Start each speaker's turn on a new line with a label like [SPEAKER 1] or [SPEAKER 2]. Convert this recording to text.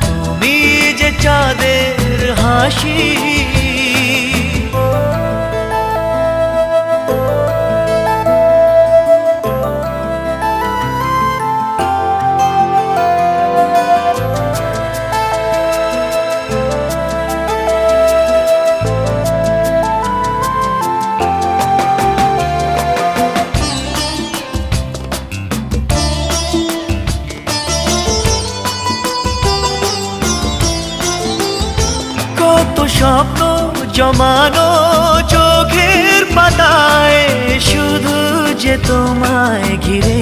[SPEAKER 1] তুমি যে চাঁদের হাসি। কত স্বপ্ন জমানো চোখের পাতায়, শুধু যে তোমায় ঘিরে।